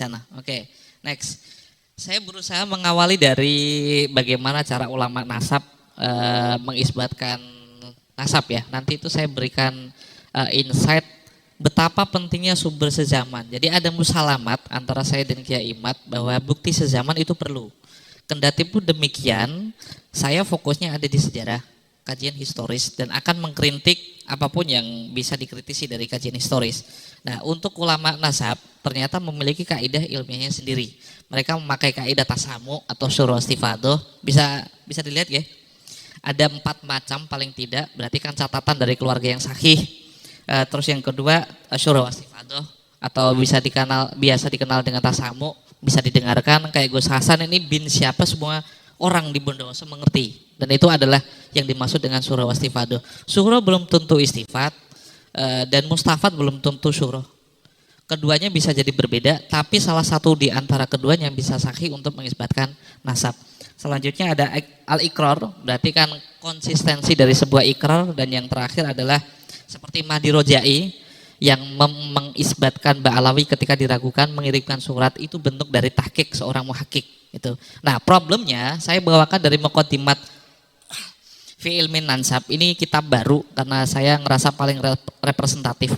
sana. Oke, next. Saya berusaha mengawali dari bagaimana cara ulama nasab mengisbatkan nasab ya. Nanti itu saya berikan insight betapa pentingnya sumber sezaman. Jadi ada musalamat antara saya dan Kiai Imad bahwa bukti sezaman itu perlu. Kendati pun demikian, saya fokusnya ada di sejarah, kajian historis, dan akan mengkritik apapun yang bisa dikritisi dari kajian historis. Nah, untuk ulama nasab ternyata memiliki kaidah ilmiahnya sendiri. Mereka memakai kaidah tasamu atau syuruh istifadoh. Bisa dilihat ya. Ada 4 macam paling tidak, berarti kan catatan dari keluarga yang sahih. Terus yang kedua syuruh istifadoh atau biasa dikenal dengan tasamu, bisa didengarkan kayak Gus Hasan ini bin siapa semua orang di Bondowoso mengerti, dan itu adalah yang dimaksud dengan surah wastifado. Surah belum tentu istifat dan mustafat belum tentu surah. Keduanya bisa jadi berbeda, tapi salah satu di antara keduanya bisa sahih untuk mengisbatkan nasab. Selanjutnya ada al-iqrar, berarti kan konsistensi dari sebuah ikrar, dan yang terakhir adalah seperti Mahdi Rojai yang mengisbatkan Ba'alawi ketika diragukan mengirimkan surat, itu bentuk dari tahqiq seorang muhakkik itu. Nah, problemnya saya bawakan dari Muqaddimat fi ilmin nansab. Ini kitab baru karena saya ngerasa paling representatif.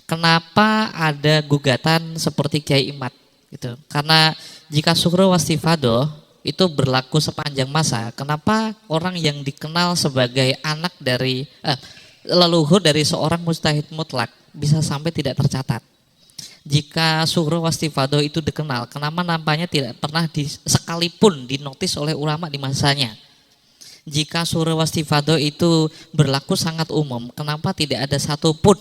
Kenapa ada gugatan seperti Kiai Imad gitu? Karena jika syukur wastifado itu berlaku sepanjang masa, kenapa orang yang dikenal sebagai anak dari leluhur dari seorang mujtahid mutlak bisa sampai tidak tercatat? Jika syukur wastifado itu dikenal, kenapa nampaknya tidak pernah sekalipun dinotis oleh ulama di masanya? Jika syukur wastifado itu berlaku sangat umum, kenapa tidak ada satupun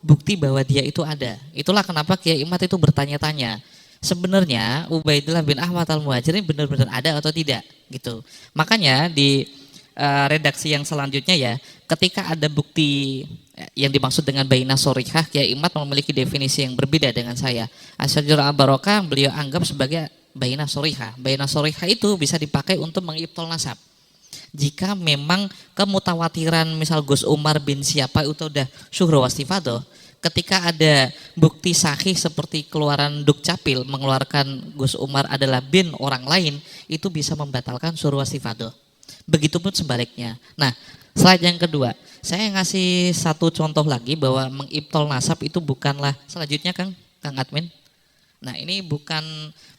bukti bahwa dia itu ada? Itulah kenapa Kiai Imad itu bertanya-tanya, sebenarnya Ubaidillah bin Ahmad al-Muhajirin benar-benar ada atau tidak gitu. Makanya di redaksi yang selanjutnya ya, ketika ada bukti yang dimaksud dengan baina sorihah, Kiai Imad memiliki definisi yang berbeda dengan saya. Asy-Syajarah al-Barokah beliau anggap sebagai baina sorihah. Baina sorihah itu bisa dipakai untuk mengibtol nasab. Jika memang kemutawatiran misal Gus Umar bin siapa itu udah syuhro wastifado, ketika ada bukti sahih seperti keluaran Dukcapil mengeluarkan Gus Umar adalah bin orang lain, itu bisa membatalkan syuhro wastifado. Begitupun sebaliknya. Nah, slide yang kedua, saya ngasih satu contoh lagi bahwa mengibtol nasab itu bukanlah selanjutnya Kang Admin. Nah, ini bukan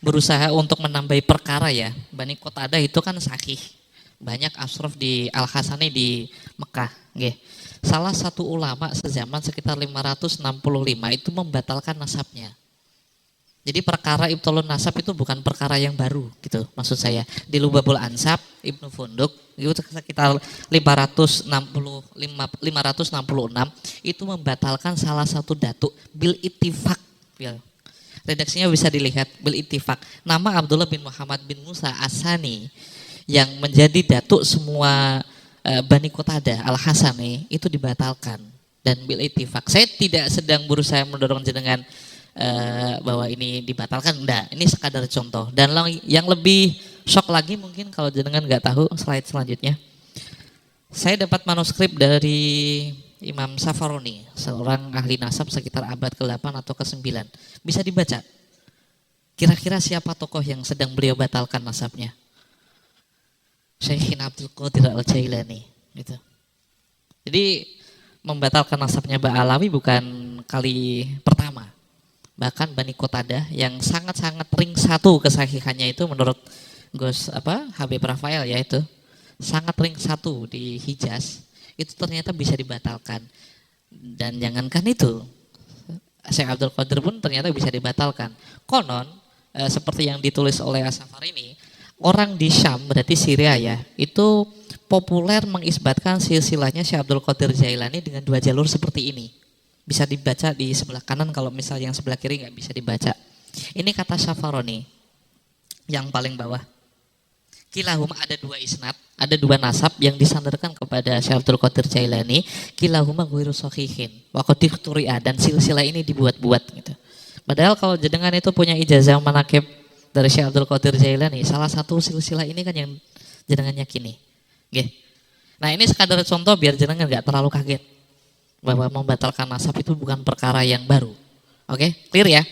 berusaha untuk menambahi perkara ya. Bani Qatadah itu kan sahih. Banyak asraf di Al-Hasani di Mekah. Nggih. Salah satu ulama sezaman sekitar 565 itu membatalkan nasabnya. Jadi perkara ibtolun nasab itu bukan perkara yang baru gitu maksud saya. Di Lubabul Ansab Ibnu Funduk itu sekitar 566 itu membatalkan salah satu datuk bil ittifaq. Redaksinya bisa dilihat bil ittifaq. Nama Abdullah bin Muhammad bin Musa As-Sani yang menjadi datuk semua Bani Qatadah Al-Hasani itu dibatalkan dan bil ittifaq. Saya tidak sedang berusaha mendorong jenengan bahwa ini dibatalkan, enggak, ini sekadar contoh. Dan yang lebih shock lagi mungkin kalau jenengan nggak tahu, slide selanjutnya. Saya dapat manuskrip dari Imam Safaroni, seorang ahli nasab sekitar abad ke-8 atau ke-9. Bisa dibaca. Kira-kira siapa tokoh yang sedang beliau batalkan nasabnya? Syekhin Abdul Qadir Al-Jailani gitu. Jadi membatalkan nasabnya Ba'alawi bukan kali pertama. Bahkan Bani Qatadah yang sangat-sangat ring satu kesahihannya itu menurut Habib Rafael ya, itu sangat ring satu di Hijaz, itu ternyata bisa dibatalkan. Dan jangankan itu, Syekh Abdul Qadir pun ternyata bisa dibatalkan. Konon seperti yang ditulis oleh As-Safar ini, orang di Syam berarti Syria ya, itu populer mengisbatkan silsilahnya Syekh Abdul Qadir Jailani dengan 2 jalur seperti ini. Bisa dibaca di sebelah kanan, kalau misal yang sebelah kiri nggak bisa dibaca. Ini kata Safaroni yang paling bawah. Kilahuma, ada 2 isnad, ada 2 nasab yang disandarkan kepada Syekh Abdul Qadir Jailani. Kilahuma ghairu shahihin wa qad ikhturi'a, dan silsilah ini dibuat-buat gitu. Padahal kalau jenengan itu punya ijazah manaqib dari Syekh Abdul Qadir Jailani, salah satu silsilah ini kan yang jenengan yakini. Nggih. Nah, ini sekadar contoh biar jenengan nggak terlalu kaget bahwa membatalkan nasab itu bukan perkara yang baru. Oke, clear ya?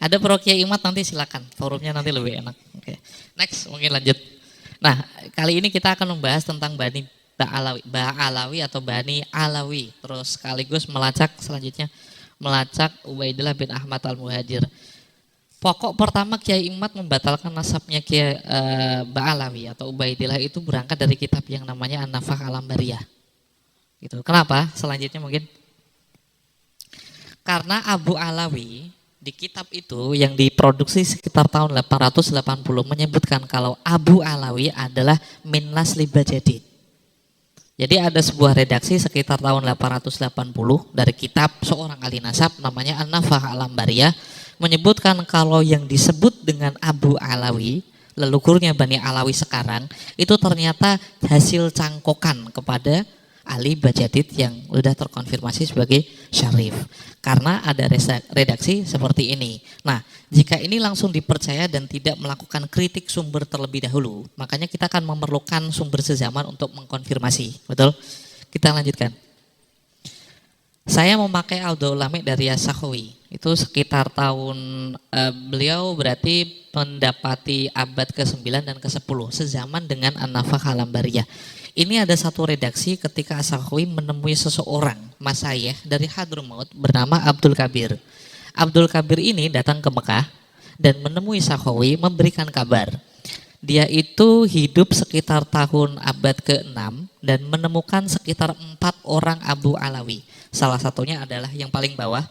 Ada pro Kiai Imat nanti silakan, forumnya nanti lebih enak. Oke. Next, mungkin lanjut. Nah, kali ini kita akan membahas tentang Ba'alawi atau Bani Alawi. Terus sekaligus melacak selanjutnya melacak Ubaidillah bin Ahmad Al-Muhajir. Pokok pertama Kiai Imat membatalkan nasabnya Kiai Ba'alawi atau Ubaidillah itu berangkat dari kitab yang namanya An-Nafah Al-Ambariyah. Gitu. Kenapa? Selanjutnya mungkin karena Abu Alawi di kitab itu yang diproduksi sekitar tahun 880 menyebutkan kalau Abu Alawi adalah min nasli Bajadid. Jadi ada sebuah redaksi sekitar tahun 880 dari kitab seorang ahli nasab namanya An-Nafah Al-Ambariyah menyebutkan kalau yang disebut dengan Abu Alawi, leluhurnya Bani Alawi sekarang, itu ternyata hasil cangkokan kepada Ali Bajadid yang sudah terkonfirmasi sebagai syarif. Karena ada redaksi seperti ini. Nah, jika ini langsung dipercaya dan tidak melakukan kritik sumber terlebih dahulu, makanya kita akan memerlukan sumber sezaman untuk mengkonfirmasi. Betul? Kita lanjutkan. Saya memakai Audhu Ulami dari As-Sakhawi. Itu sekitar tahun beliau berarti mendapati abad ke-9 dan ke-10 sezaman dengan An-Nafah Al-Ambariyah. Ini ada satu redaksi ketika As-Sakhawi menemui seseorang masayih dari Hadramaut bernama Abdul Kabir. Abdul Kabir ini datang ke Mekah dan menemui Sakhawi memberikan kabar. Dia itu hidup sekitar tahun abad ke-6 dan menemukan sekitar 4 orang Abu Alawi. Salah satunya adalah yang paling bawah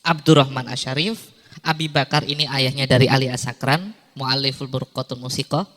Abdurrahman Asyarif, Abi Bakar ini ayahnya dari Ali As-Sakran, Mu'alliful Burqatul Musiqah,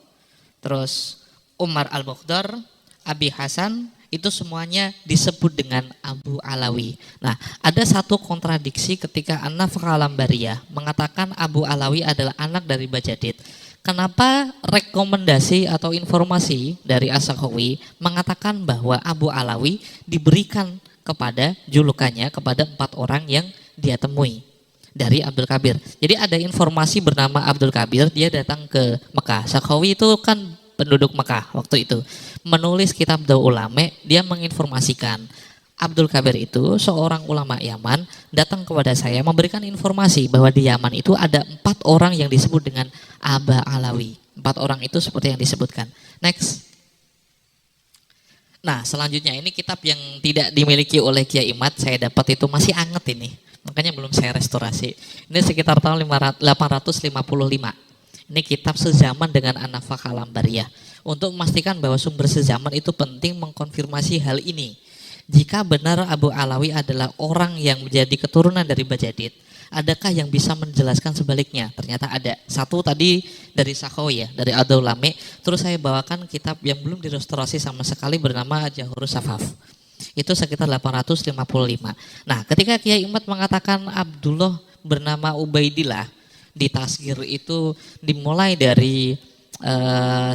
terus Umar Al-Bukhdar, Abi Hasan, itu semuanya disebut dengan Abu Alawi. Nah, ada satu kontradiksi ketika An-Nafah Al-Ambariyah mengatakan Abu Alawi adalah anak dari Bajadid. Kenapa rekomendasi atau informasi dari As-Sakhawi mengatakan bahwa Abu Alawi diberikan kepada julukannya kepada 4 orang yang dia temui dari Abdul Kabir. Jadi ada informasi bernama Abdul Kabir, dia datang ke Mekah. Sakhawi itu kan penduduk Mekah waktu itu, menulis kitab Daw Ulame, dia menginformasikan Abdul Kabir itu seorang ulama Yaman datang kepada saya memberikan informasi bahwa di Yaman itu ada 4 orang yang disebut dengan Aba Alawi. 4 orang itu seperti yang disebutkan. Next. Nah, selanjutnya ini kitab yang tidak dimiliki oleh Kiai Imat, saya dapat itu masih anget ini. Makanya belum saya restorasi. Ini sekitar tahun 855. Ini kitab sezaman dengan An-Nafah Al-Ambariyah. Untuk memastikan bahwa sumber sezaman itu penting mengkonfirmasi hal ini. Jika benar Abu Alawi adalah orang yang menjadi keturunan dari Bajadid, adakah yang bisa menjelaskan sebaliknya? Ternyata ada. Satu tadi dari Sakhawi ya, dari Audhu Ulami. Terus saya bawakan kitab yang belum direstorasi sama sekali bernama Jahurus Safaf. Itu sekitar 855. Nah, ketika Kiai Imat mengatakan Abdullah bernama Ubaidillah, di tasgir itu dimulai dari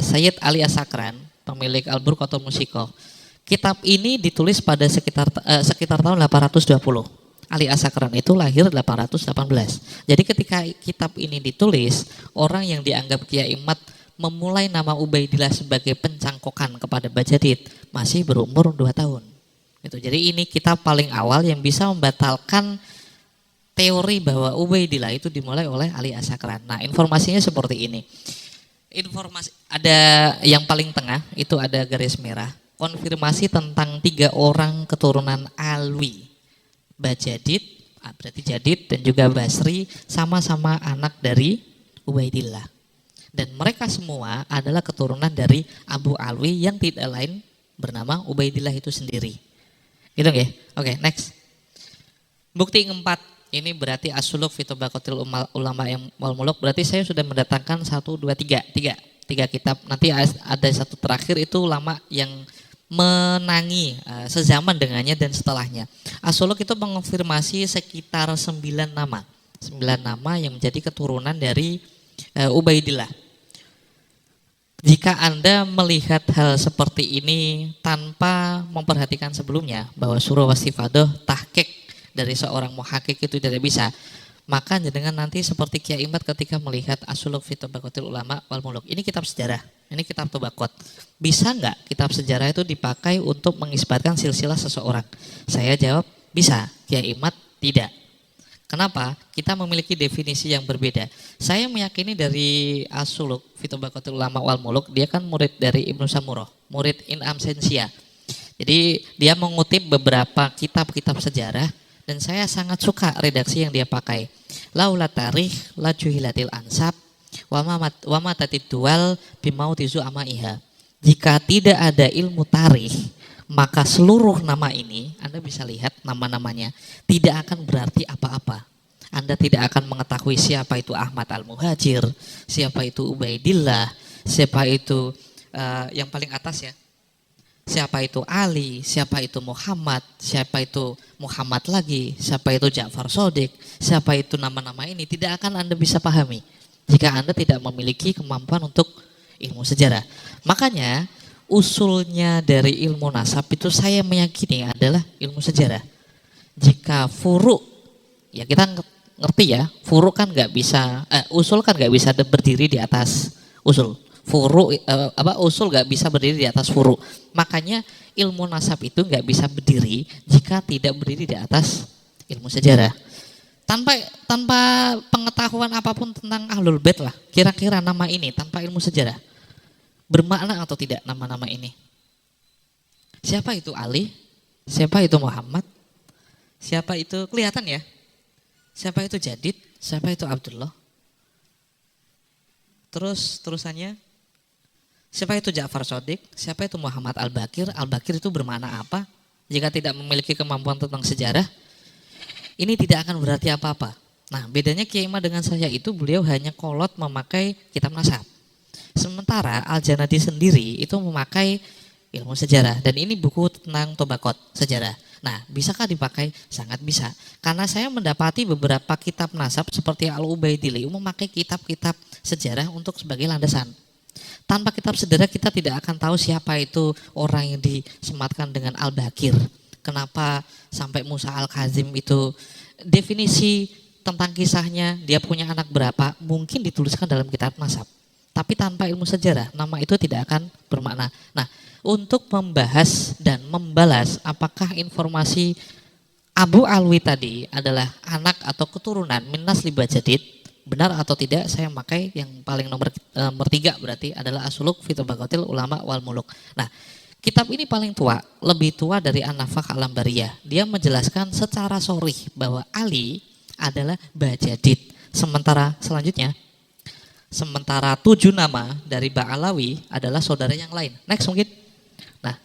Sayyid Ali As-Sakran, pemilik Al-Burqatul Musiqah. Kitab ini ditulis pada sekitar tahun 820. Ali As-Sakran itu lahir 818. Jadi ketika kitab ini ditulis, orang yang dianggap Kiai Imat memulai nama Ubaidillah sebagai pencangkokan kepada Bajadid masih berumur 2 tahun. Gitu. Jadi ini kitab paling awal yang bisa membatalkan teori bahwa Ubaidillah itu dimulai oleh Ali As-Sakran. Nah, informasinya seperti ini. Informasi ada yang paling tengah itu ada garis merah. Konfirmasi tentang 3 orang keturunan Alwi. Bajadid, berarti Jadid dan juga Basri sama-sama anak dari Ubaidillah. Dan mereka semua adalah keturunan dari Abu Alwi yang tidak lain bernama Ubaidillah itu sendiri. Gitu ya? Oke, next. Bukti keempat. Ini berarti As-Suluk fi Tabaqatil Ulama wal Muluk. Berarti saya sudah mendatangkan 1, 2, 3 kitab. Nanti ada satu terakhir itu ulama yang menangi sezaman dengannya dan setelahnya. As-Suluk itu mengonfirmasi sekitar 9 nama. 9 nama yang menjadi keturunan dari Ubaidillah. Jika Anda melihat hal seperti ini tanpa memperhatikan sebelumnya bahwa surah wastifadoh tahqiq dari seorang muhakik itu tidak bisa, maka dengan nanti seperti Kiai Imat ketika melihat As-Suluk fi Tabaqatil Ulama wal Muluk. Ini kitab sejarah, ini kitab tabaqat. Bisa enggak kitab sejarah itu dipakai untuk mengisbatkan silsilah seseorang? Saya jawab bisa, Kiai Imat tidak. Kenapa? Kita memiliki definisi yang berbeda. Saya meyakini dari As-Suluk, fi Tabaqatul Ulama wal Muluk, dia kan murid dari Ibnu Samurah, murid in absentia. Jadi dia mengutip beberapa kitab-kitab sejarah dan saya sangat suka redaksi yang dia pakai. Laula tarikh la juhilatil ansab wa ma tatiddual bimautizu amaiha. Jika tidak ada ilmu tarikh, maka seluruh nama ini, Anda bisa lihat nama-namanya, tidak akan berarti apa-apa. Anda tidak akan mengetahui siapa itu Ahmad Al-Muhajir, siapa itu Ubaidillah, siapa itu yang paling atas ya, siapa itu Ali, siapa itu Muhammad, siapa itu Muhammad lagi, siapa itu Ja'far Shadiq, siapa itu nama-nama ini, tidak akan Anda bisa pahami jika Anda tidak memiliki kemampuan untuk ilmu sejarah. Makanya usulnya dari ilmu nasab itu saya meyakini adalah ilmu sejarah. Jika furu, ya kita ngerti ya, furu kan nggak bisa, usul kan nggak bisa berdiri di atas usul. Furu usul nggak bisa berdiri di atas furu. Makanya ilmu nasab itu nggak bisa berdiri jika tidak berdiri di atas ilmu sejarah. Tanpa pengetahuan apapun tentang Ahlul Bait lah, kira-kira nama ini tanpa ilmu sejarah bermakna atau tidak nama-nama ini? Siapa itu Ali? Siapa itu Muhammad? Siapa itu, kelihatan ya? Siapa itu Jadid? Siapa itu Abdullah? Terusannya, siapa itu Ja'far Shadiq? Siapa itu Muhammad Al-Bakir? Al-Bakir itu bermakna apa? Jika tidak memiliki kemampuan tentang sejarah, ini tidak akan berarti apa-apa. Nah, bedanya Kiai Imad dengan saya itu, beliau hanya kolot memakai kitab nasab. Sementara Al-Janadi sendiri itu memakai ilmu sejarah, dan ini buku tentang Tobaqot sejarah. Nah, bisakah dipakai? Sangat bisa. Karena saya mendapati beberapa kitab nasab seperti Al-Ubaidili memakai kitab-kitab sejarah untuk sebagai landasan. Tanpa kitab sejarah kita tidak akan tahu siapa itu orang yang disematkan dengan Al-Bakir. Kenapa sampai Musa Al-Kazim itu, definisi tentang kisahnya, dia punya anak berapa, mungkin dituliskan dalam kitab nasab. Tapi tanpa ilmu sejarah, nama itu tidak akan bermakna. Nah, untuk membahas dan membalas apakah informasi Abu Alwi tadi adalah anak atau keturunan min nasli Bajadid, benar atau tidak, saya pakai yang paling nomor 3 berarti adalah As-Suluk fi Tabaqatil Ulama wal Muluk. Nah, kitab ini paling tua, lebih tua dari An-Nafakh Al-Ambariyah. Dia menjelaskan secara sharih bahwa Ali adalah Bajadid. Sementara 7 nama dari Ba'alawi adalah saudara yang lain. Next mungkin. Nah,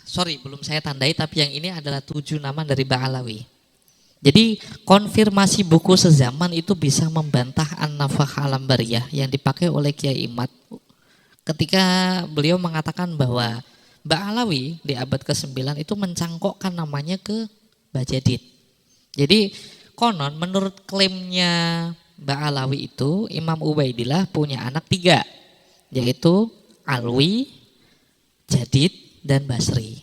sorry belum saya tandai, tapi yang ini adalah 7 nama dari Ba'alawi. Jadi konfirmasi buku sezaman itu bisa membantah An-Nafakh Al-Ambariyah yang dipakai oleh Kiai Imad ketika beliau mengatakan bahwa Ba'alawi di abad ke-9 itu mencangkokkan namanya ke Bajadid. Jadi konon menurut klaimnya Ba'alawi itu, Imam Ubaidillah punya anak 3, yaitu Alwi, Jadid, dan Basri.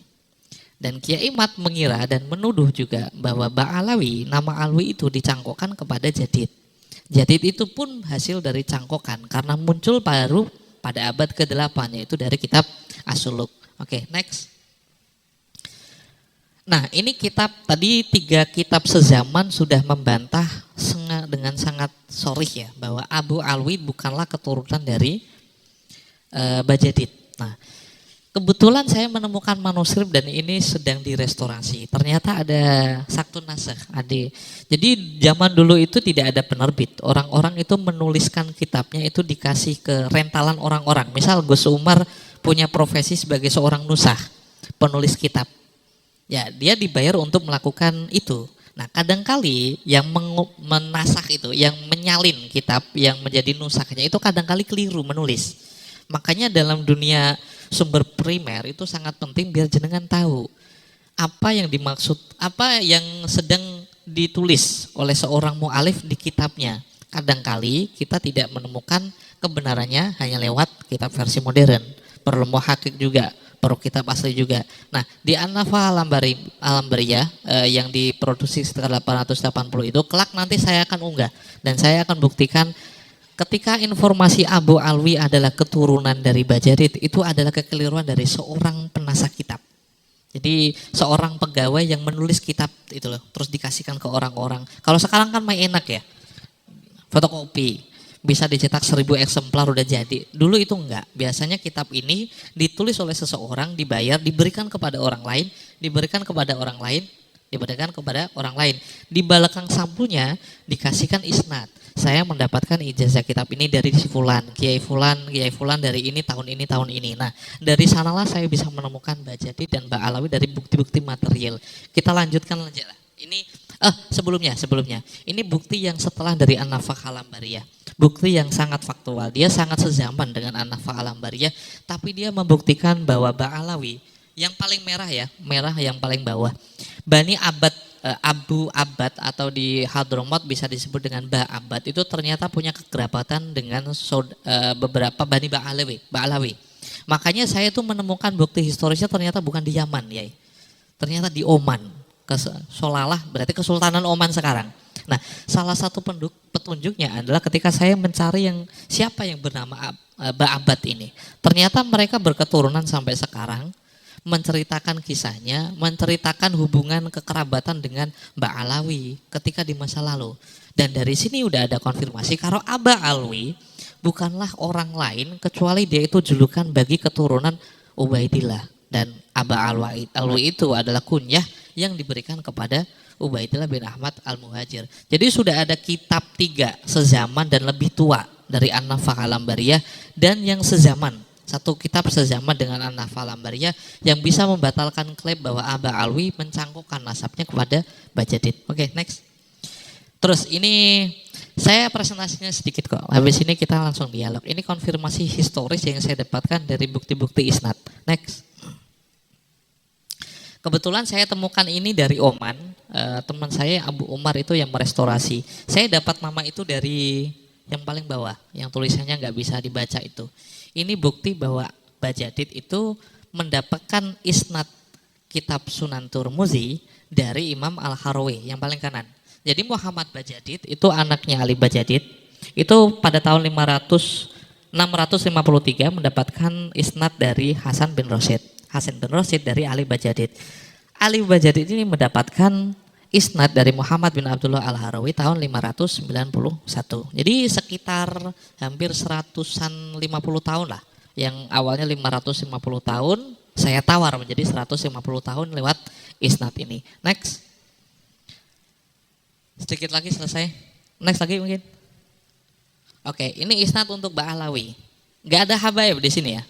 Dan Kiai Imad mengira dan menuduh juga bahwa Ba'alawi, nama Alwi itu dicangkokkan kepada Jadid. Jadid itu pun hasil dari cangkokan karena muncul baru pada abad ke-8, yaitu dari kitab As-Suluk. Oke, next. Nah, ini kitab tadi 3 kitab sezaman sudah membantah dengan sangat sharih ya bahwa Abu Alwi bukanlah keturunan dari Bajadid. Nah, kebetulan saya menemukan manuskrip dan ini sedang direstorasi. Ternyata ada saktun nasakh, Jadi zaman dulu itu tidak ada penerbit. Orang-orang itu menuliskan kitabnya itu dikasih ke rentalan orang-orang. Misal Gus Umar punya profesi sebagai seorang nusakh, penulis kitab. Ya, dia dibayar untuk melakukan itu. Nah, kadangkali yang menasakh itu, yang menyalin kitab yang menjadi nusakhnya itu kadangkali keliru menulis. Makanya dalam dunia sumber primer itu sangat penting biar jenengan tahu apa yang dimaksud, apa yang sedang ditulis oleh seorang mu'alif di kitabnya. Kadangkali kita tidak menemukan kebenarannya hanya lewat kitab versi modern. Perlu muhaqqiq juga, perlu kitab asli juga. Nah, di An-Nafakh Al-Ambariyah yang diproduksi sekitar 880 itu kelak nanti saya akan unggah dan saya akan buktikan ketika informasi Abu Alwi adalah keturunan dari Bajadid, itu adalah kekeliruan dari seorang penasakh kitab. Jadi seorang pegawai yang menulis kitab itu loh, terus dikasihkan ke orang-orang. Kalau sekarang kan main enak ya, fotokopi, bisa dicetak 1000 eksemplar udah jadi. Dulu itu enggak. Biasanya kitab ini ditulis oleh seseorang, dibayar, diberikan kepada orang lain, diberikan kepada orang lain, diberikan kepada orang lain. Di belakang sampulnya dikasihkan isnad. Saya mendapatkan ijazah kitab ini dari si Fulan, Kiai Fulan dari ini tahun ini, tahun ini. Nah, dari sanalah saya bisa menemukan Mbak Jadid dan Mbak Alawi dari bukti-bukti material. Kita lanjutkan aja lah. Ini sebelumnya. Ini bukti yang setelah dari An-Nafaqah Al-Ambariyah. Bukti yang sangat faktual. Dia sangat sezaman dengan An-Nafaqah Al-Ambariyah, tapi dia membuktikan bahwa Mbak Alawi yang paling merah ya, merah yang paling bawah. Bani Abad, Abu Abad atau di Hadramut bisa disebut dengan Ba Abad, itu ternyata punya kekerabatan dengan beberapa Bani Ba'alawi. Makanya saya tuh menemukan bukti historisnya ternyata bukan di Yaman ya, ternyata di Oman. Solalah berarti Kesultanan Oman sekarang. Nah, salah satu petunjuknya adalah ketika saya mencari yang siapa yang bernama Ba Abad ini. Ternyata mereka berketurunan sampai sekarang, menceritakan kisahnya, menceritakan hubungan kekerabatan dengan Mbak Alawi ketika di masa lalu. Dan dari sini udah ada konfirmasi kalau Aba Alwi bukanlah orang lain kecuali dia itu julukan bagi keturunan Ubaidillah. Dan Aba Alwi itu adalah kunyah yang diberikan kepada Ubaidillah bin Ahmad Al-Muhajir. Jadi sudah ada kitab 3 sezaman dan lebih tua dari An-Nafaqah Al-Ambariyah, dan yang sezaman, satu kitab sezaman dengan An-Nafaqah Al-Ambariyah yang bisa membatalkan klaim bahwa Aba Alwi mencangkokkan nasabnya kepada Mbak Jadid. Oke, next. Terus ini saya presentasinya sedikit kok. Habis ini kita langsung dialog. Ini konfirmasi historis yang saya dapatkan dari bukti-bukti isnad. Next. Kebetulan saya temukan ini dari Oman. Teman saya Abu Umar itu yang merestorasi. Saya dapat nama itu dari yang paling bawah, yang tulisannya nggak bisa dibaca itu. Ini bukti bahwa Mbak Jadid itu mendapatkan isnad kitab Sunan Turmuzi dari Imam Al-Harawi yang paling kanan. Jadi Muhammad Bajadid itu anaknya Ali Bajadid. Itu pada tahun 653 mendapatkan isnad dari Hasan bin Rasyid. Hasan bin Rasyid dari Ali Bajadid. Ali Bajadid ini mendapatkan isnad dari Muhammad bin Abdullah Al-Harawi tahun 591. Jadi sekitar hampir 150 tahun lah. Yang awalnya 550 tahun, saya tawar menjadi 150 tahun lewat isnad ini. Next. Sedikit lagi selesai. Next lagi mungkin. Oke, ini isnad untuk Mbak Alawi. Gak ada habaib di sini ya.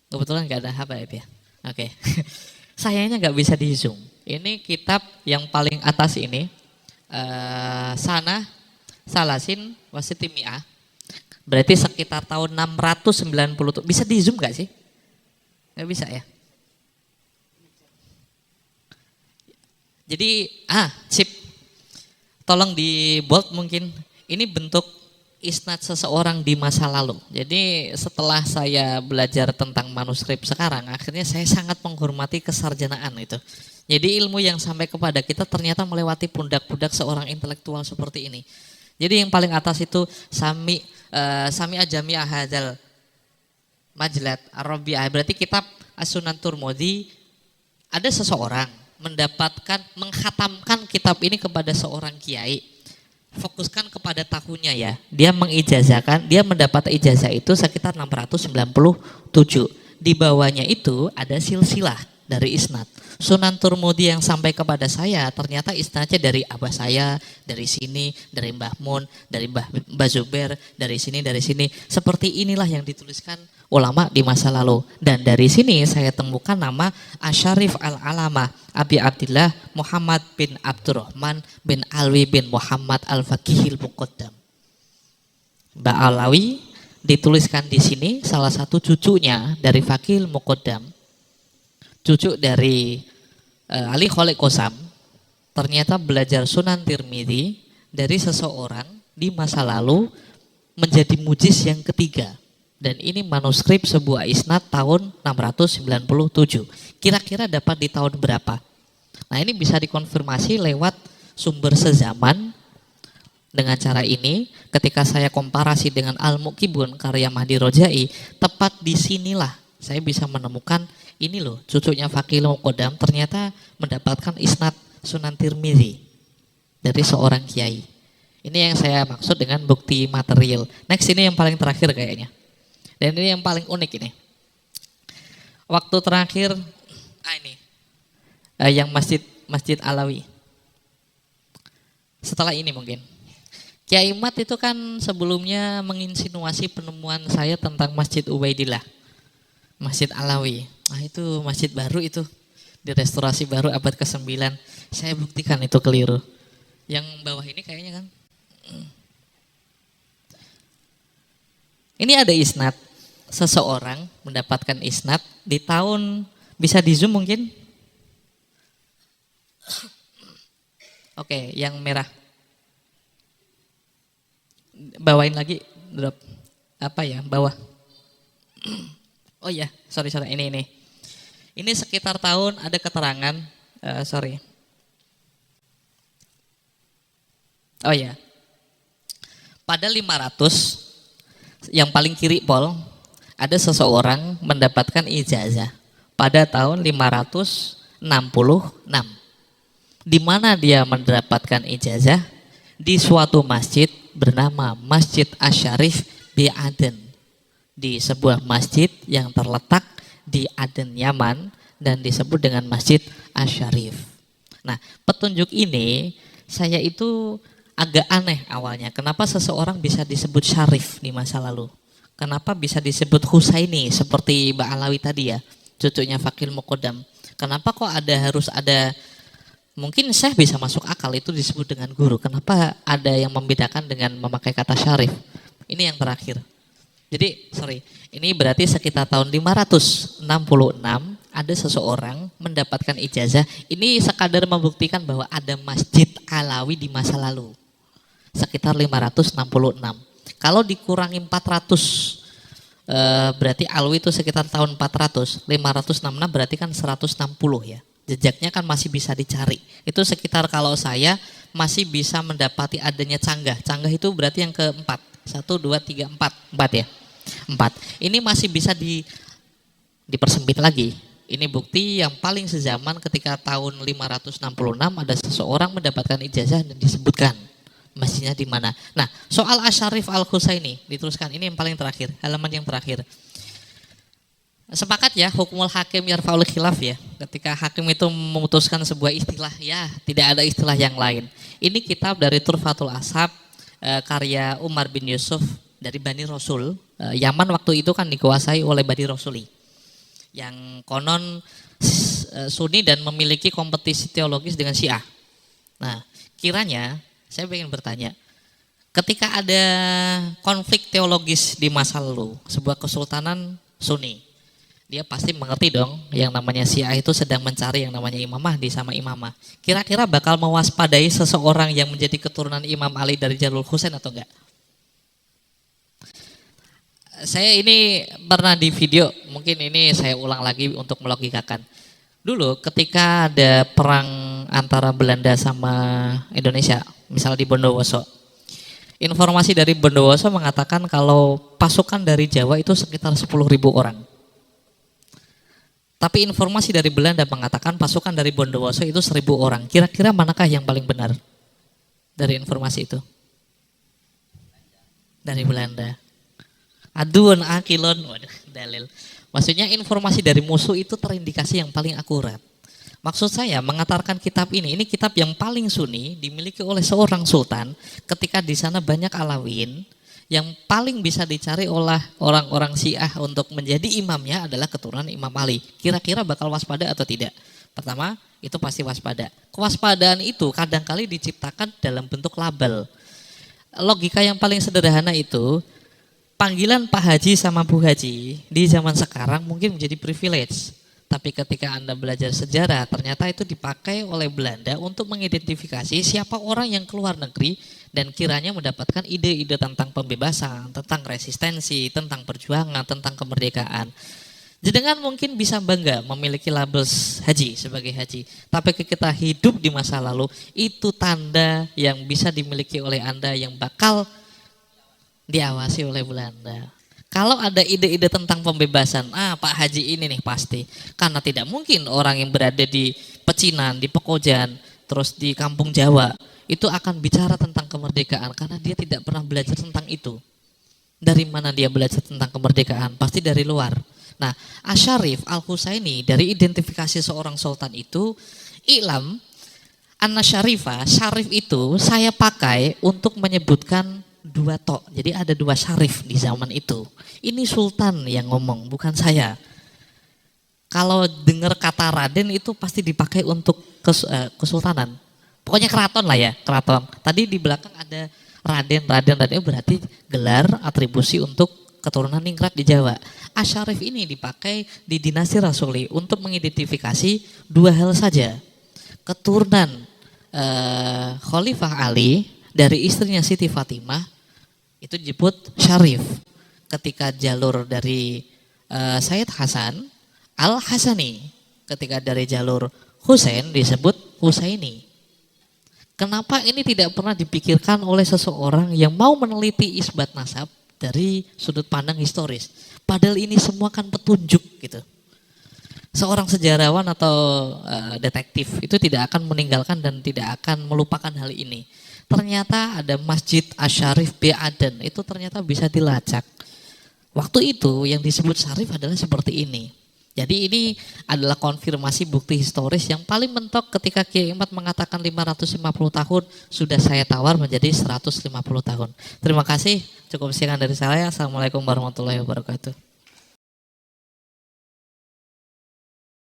Kebetulan gak ada habaib ya. Oke. Sayangnya gak bisa di zoom. Ini kitab yang paling atas ini, Sanah Salasin Wasitimi'ah. Berarti sekitar tahun 690. Bisa di zoom gak sih? Gak bisa ya. Jadi, sip. Tolong di bold mungkin. Ini bentuk isnad seseorang di masa lalu. Jadi setelah saya belajar tentang manuskrip sekarang, akhirnya saya sangat menghormati kesarjanaan itu. Jadi ilmu yang sampai kepada kita ternyata melewati pundak-pundak seorang intelektual seperti ini. Jadi yang paling atas itu Sami Jami'ah Hadzal Majlad Ar-Rabi'ah. Berarti kitab As-Sunan Turmudi, ada seseorang menghatamkan kitab ini kepada seorang kiai. Fokuskan kepada tahunnya ya. Dia mengijazahkan, dia mendapat ijazah itu sekitar 697. Di bawahnya itu ada silsilah dari isnad. Sunan Turmudi yang sampai kepada saya ternyata isnadnya dari abah saya, dari sini, dari Mbah Mun, dari Mbah Zubair, dari sini, dari sini. Seperti inilah yang dituliskan ulama di masa lalu. Dan dari sini saya temukan nama Asyarif Al-Alamah Abi Abdillah Muhammad bin Abdurrahman bin Alwi bin Muhammad Al-Faqihil Muqaddam. Mbak Alawi dituliskan di sini salah satu cucunya dari Faqihil Muqaddam, cucu dari Ali Khalid Qosam, ternyata belajar Sunan Tirmidzi dari seseorang di masa lalu menjadi mujiz yang ketiga. Dan ini manuskrip sebuah isnad tahun 697. Kira-kira dapat di tahun berapa? Nah, ini bisa dikonfirmasi lewat sumber sezaman. Dengan cara ini, ketika saya komparasi dengan Al-Muqibun karya Mahdi Rojai, tepat disinilah saya bisa menemukan ini loh, cucunya Fakihul Muqaddam ternyata mendapatkan isnad Sunan Tirmidzi dari seorang kiai. Ini yang saya maksud dengan bukti material. Next, ini yang paling terakhir kayaknya. Dan ini yang paling unik ini. Waktu terakhir, ini yang Masjid Alawi. Setelah ini mungkin. Kiai Mat itu kan sebelumnya menginsinuasi penemuan saya tentang Masjid Ubaidillah, Masjid Alawi. Nah itu masjid baru itu, direstorasi baru abad ke-9. Saya buktikan itu keliru. Yang bawah ini kayaknya kan. Ini ada isnad, seseorang mendapatkan isnad di tahun, bisa di zoom mungkin? Oke, yang merah. Bawain lagi, drop. Apa ya, bawah. Oh iya, sorry, ini. Ini sekitar tahun ada keterangan, sorry. Oh ya, pada 500, yang paling kiri Pol, ada seseorang mendapatkan ijazah pada tahun 566. Di mana dia mendapatkan ijazah? Di suatu masjid bernama Masjid Asy-Syarif di Aden. Di sebuah masjid yang terletak di Aden, Yaman, dan disebut dengan Masjid Asy-Syarif. Nah, petunjuk ini saya itu agak aneh awalnya. Kenapa seseorang bisa disebut syarif di masa lalu? Kenapa bisa disebut Husaini seperti Mbak Alawi tadi ya, cucunya Fakihul Muqaddam? Kenapa kok harus ada, mungkin saya bisa masuk akal itu disebut dengan guru. Kenapa ada yang membedakan dengan memakai kata syarif? Ini yang terakhir. Jadi, ini berarti sekitar tahun 566 ada seseorang mendapatkan ijazah. Ini sekadar membuktikan bahwa ada Masjid Alawi di masa lalu. Sekitar 566. Kalau dikurangi 400, berarti Alwi itu sekitar tahun 400. 566 berarti kan 160 ya. Jejaknya kan masih bisa dicari. Itu sekitar kalau saya masih bisa mendapati adanya canggah. Canggah itu berarti yang keempat. 1, 2, 3, 4. 4 ya. 4. Ini masih bisa dipersempit lagi. Ini bukti yang paling sezaman ketika tahun 566 ada seseorang mendapatkan ijazah dan disebutkan masjidnya di mana. Nah, soal Asy-Syarif Al-Husaini diteruskan, ini yang paling terakhir, halaman yang terakhir. Sepakat ya, hukmul hakim yarfa'ul khilaf ya. Ketika hakim itu memutuskan sebuah istilah, ya tidak ada istilah yang lain. Ini kitab dari Turfatul Ashab, karya Umar bin Yusuf dari Bani Rasul. Yaman waktu itu kan dikuasai oleh Bani Rasuli, yang konon Sunni dan memiliki kompetisi teologis dengan Syiah. Nah, kiranya saya ingin bertanya, ketika ada konflik teologis di masa lalu, sebuah kesultanan Sunni, dia pasti mengerti dong yang namanya Syiah itu sedang mencari yang namanya Imam Mahdi sama Imamah. Kira-kira bakal mewaspadai seseorang yang menjadi keturunan Imam Ali dari Jalul Husain atau enggak? Saya ini pernah di video, mungkin ini saya ulang lagi untuk melogikakan. Dulu ketika ada perang antara Belanda sama Indonesia, misal di Bondowoso, informasi dari Bondowoso mengatakan kalau pasukan dari Jawa itu sekitar 10.000 orang. Tapi informasi dari Belanda mengatakan pasukan dari Bondowoso itu 1.000 orang. Kira-kira manakah yang paling benar dari informasi itu? Dari Belanda. Aduan akilon, waduh, dalil. Maksudnya informasi dari musuh itu terindikasi yang paling akurat. Maksud saya mengantarkan kitab ini kitab yang paling sunni dimiliki oleh seorang sultan ketika di sana banyak Alawiyyin, yang paling bisa dicari oleh orang-orang Syiah untuk menjadi imamnya adalah keturunan Imam Ali. Kira-kira bakal waspada atau tidak? Pertama, itu pasti waspada. Kewaspadaan itu kadang-kali diciptakan dalam bentuk label. Logika yang paling sederhana itu, panggilan Pak Haji sama Bu Haji di zaman sekarang mungkin menjadi privilege. Tapi ketika Anda belajar sejarah, ternyata itu dipakai oleh Belanda untuk mengidentifikasi siapa orang yang keluar negeri dan kiranya mendapatkan ide-ide tentang pembebasan, tentang resistensi, tentang perjuangan, tentang kemerdekaan. Jenengan mungkin bisa bangga memiliki label haji sebagai haji. Tapi kita hidup di masa lalu, itu tanda yang bisa dimiliki oleh Anda yang bakal diawasi oleh Belanda. Kalau ada ide-ide tentang pembebasan, Pak Haji ini nih pasti. Karena tidak mungkin orang yang berada di pecinan, di Pekojan, terus di kampung Jawa, itu akan bicara tentang kemerdekaan karena dia tidak pernah belajar tentang itu. Dari mana dia belajar tentang kemerdekaan? Pasti dari luar. Nah, Asyarif Al-Husaini dari identifikasi seorang sultan itu, I'lam Anna Syarifah, syarif itu saya pakai untuk menyebutkan dua tok. Jadi ada dua syarif di zaman itu. Ini sultan yang ngomong, bukan saya. Kalau dengar kata Raden itu pasti dipakai untuk kesultanan. Pokoknya keraton lah ya, keraton. Tadi di belakang ada Raden berarti gelar atribusi untuk keturunan ningrat di Jawa. Asyarif ini dipakai di dinasti Rasuli untuk mengidentifikasi dua hal saja. Keturunan Khalifah Ali dari istrinya Siti Fatimah itu disebut syarif. Ketika jalur dari Sayyid Hasan Al-Hasani, ketika dari jalur Husain disebut Husaini. Kenapa ini tidak pernah dipikirkan oleh seseorang yang mau meneliti isbat nasab dari sudut pandang historis? Padahal ini semua kan petunjuk gitu. Seorang sejarawan atau detektif itu tidak akan meninggalkan dan tidak akan melupakan hal ini. Ternyata ada Masjid Asyarif bi Aden, itu ternyata bisa dilacak. Waktu itu yang disebut syarif adalah seperti ini. Jadi ini adalah konfirmasi bukti historis yang paling mentok ketika Kiai Imad mengatakan 550 tahun, sudah saya tawar menjadi 150 tahun. Terima kasih, cukup sekian dari saya. Assalamualaikum warahmatullahi wabarakatuh.